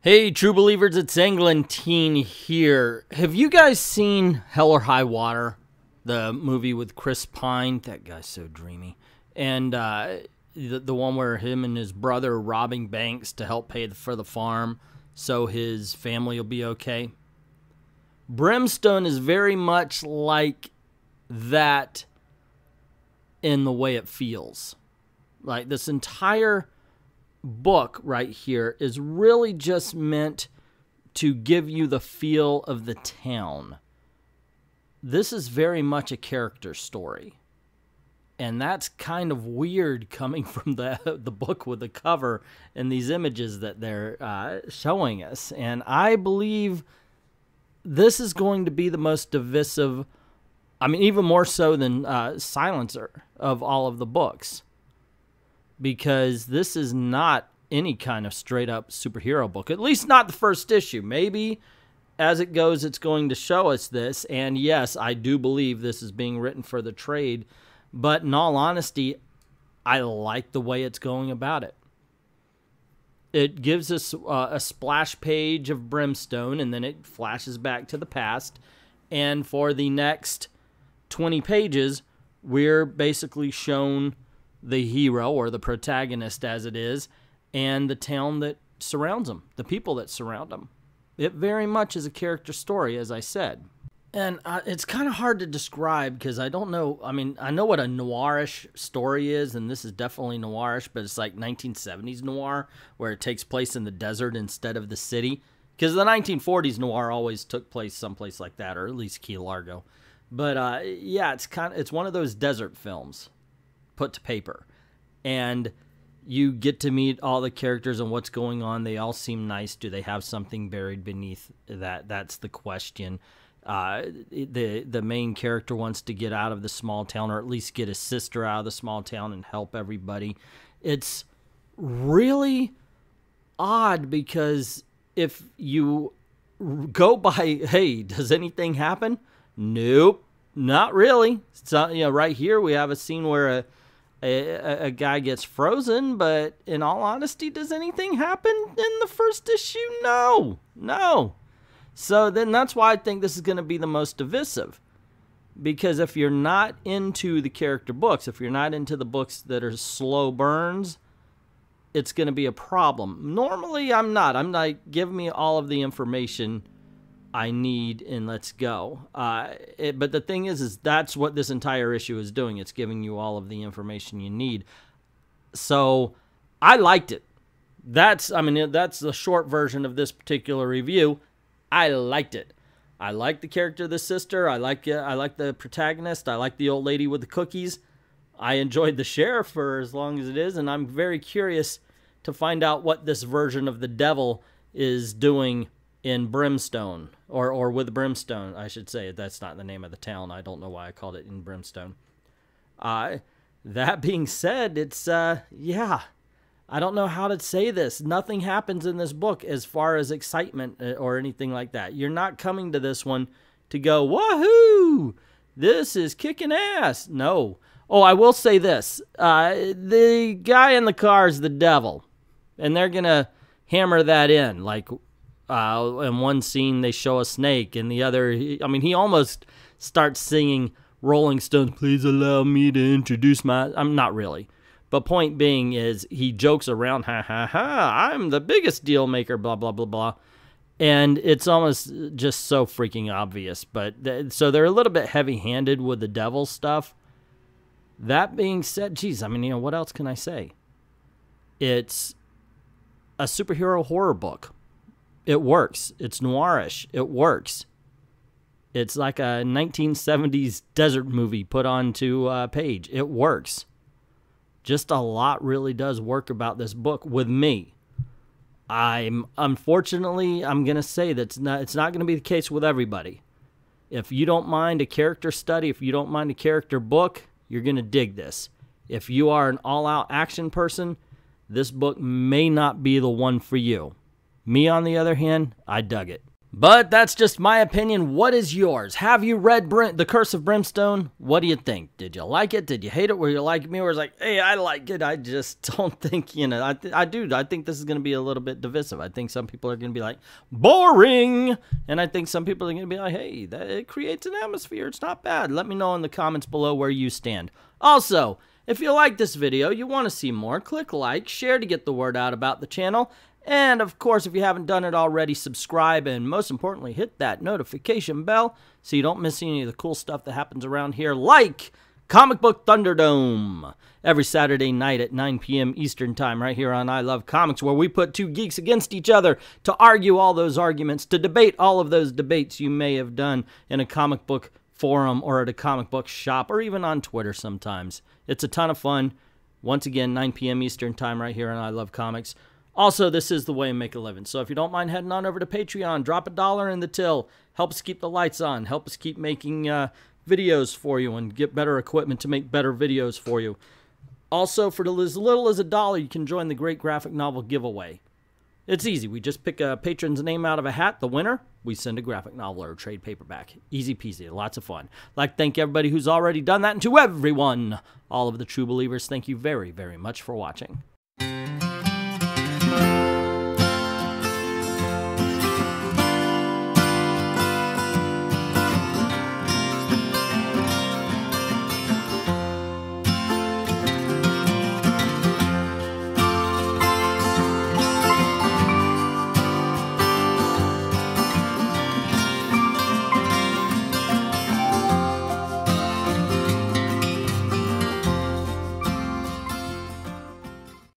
Hey, true believers, it's Englentine here. Have you guys seen Hell or High Water, the movie with Chris Pine? That guy's so dreamy. And the one where him and his brother are robbing banks to help pay for the farm so his family will be okay. Brimstone is very much like that in the way it feels. Like this entire book right here is really just meant to give you the feel of the town. This is very much a character story. And that's kind of weird coming from the book with the cover and these images that they're showing us. And I believe this is going to be the most divisive, I mean, even more so than Silencer of all of the books. Because this is not any kind of straight-up superhero book. At least not the first issue. Maybe as it goes, it's going to show us this. And yes, I do believe this is being written for the trade. But in all honesty, I like the way it's going about it. It gives us a splash page of Brimstone, and then it flashes back to the past. And for the next 20 pages, we're basically shown the hero, or the protagonist as it is, and the town that surrounds him, the people that surround him. It very much is a character story, as I said. And it's kind of hard to describe because I don't know. I mean, I know what a noirish story is, and this is definitely noirish, but it's like 1970s noir, where it takes place in the desert instead of the city. Because the 1940s noir always took place someplace like that, or at least Key Largo. But yeah, it's one of those desert films put to paper, and you get to meet all the characters and what's going on. They all seem nice. Do they have something buried beneath that? That's the question. The main character wants to get out of the small town, or at least get his sister out of the small town and help everybody. It's really odd because if you go by, hey, does anything happen? Nope, not really. So, you know, right here we have a scene where a guy gets frozen, but in all honesty, does anything happen in the first issue? No. So then that's why I think this is going to be the most divisive. Because if you're not into the character books, if you're not into the books that are slow burns, it's going to be a problem. Normally, I'm not. I'm like, give me all of the information I need and let's go. But the thing is that's what this entire issue is doing. It's giving you all of the information you need. So I liked it. That's the short version of this particular review. I liked it. I like the character of the sister. I like the protagonist. I like the old lady with the cookies. I enjoyed the sheriff for as long as it is, and I'm very curious to find out what this version of the devil is doing in Brimstone, or with Brimstone, I should say. That's not the name of the town. I don't know why I called it in Brimstone. That being said, it's, yeah, I don't know how to say this. Nothing happens in this book as far as excitement or anything like that. You're not coming to this one to go, woohoo, this is kicking ass. No. Oh, I will say this. The guy in the car is the devil, and they're going to hammer that in. Like, in one scene, they show a snake, and the other, he almost starts singing Rolling Stones, please allow me to introduce my... I'm not really. But point being is he jokes around, ha, ha, ha, I'm the biggest deal maker, blah, blah, blah, blah. And it's almost just so freaking obvious. But so they're a little bit heavy-handed with the devil stuff. That being said, geez, what else can I say? It's a superhero horror book. It works. It's noirish. It works. It's like a 1970s desert movie put onto a page. It works. Just a lot really does work about this book with me. Unfortunately, I'm going to say that it's not going to be the case with everybody. If you don't mind a character study, if you don't mind a character book, you're going to dig this. If you are an all-out action person, this book may not be the one for you. Me, on the other hand, I dug it. But that's just my opinion. What is yours? Have you read The Curse of Brimstone? What do you think? Did you like it? Did you hate it? Were you like me? Or was like, hey, I like it. I just don't think, you know, I do. I think this is going to be a little bit divisive. I think some people are going to be like, boring. And I think some people are going to be like, hey, it creates an atmosphere. It's not bad. Let me know in the comments below where you stand. Also, if you like this video, you want to see more, click like, share to get the word out about the channel. And, of course, if you haven't done it already, subscribe and, most importantly, hit that notification bell so you don't miss any of the cool stuff that happens around here, like Comic Book Thunderdome, every Saturday night at 9 p.m. Eastern Time right here on I Love Comics, where we put two geeks against each other to argue all those arguments, to debate all of those debates you may have done in a comic book forum or at a comic book shop or even on Twitter sometimes. It's a ton of fun. Once again, 9 p.m. Eastern Time right here on I Love Comics. Also, this is the way to make a living. So if you don't mind heading on over to Patreon, drop $1 in the till. Help us keep the lights on. Help us keep making videos for you and get better equipment to make better videos for you. Also, for as little as $1, you can join the Great Graphic Novel Giveaway. It's easy. We just pick a patron's name out of a hat, the winner. We send a graphic novel or a trade paperback. Easy peasy. Lots of fun. I'd like to thank everybody who's already done that, and to everyone, all of the true believers, thank you very, very much for watching.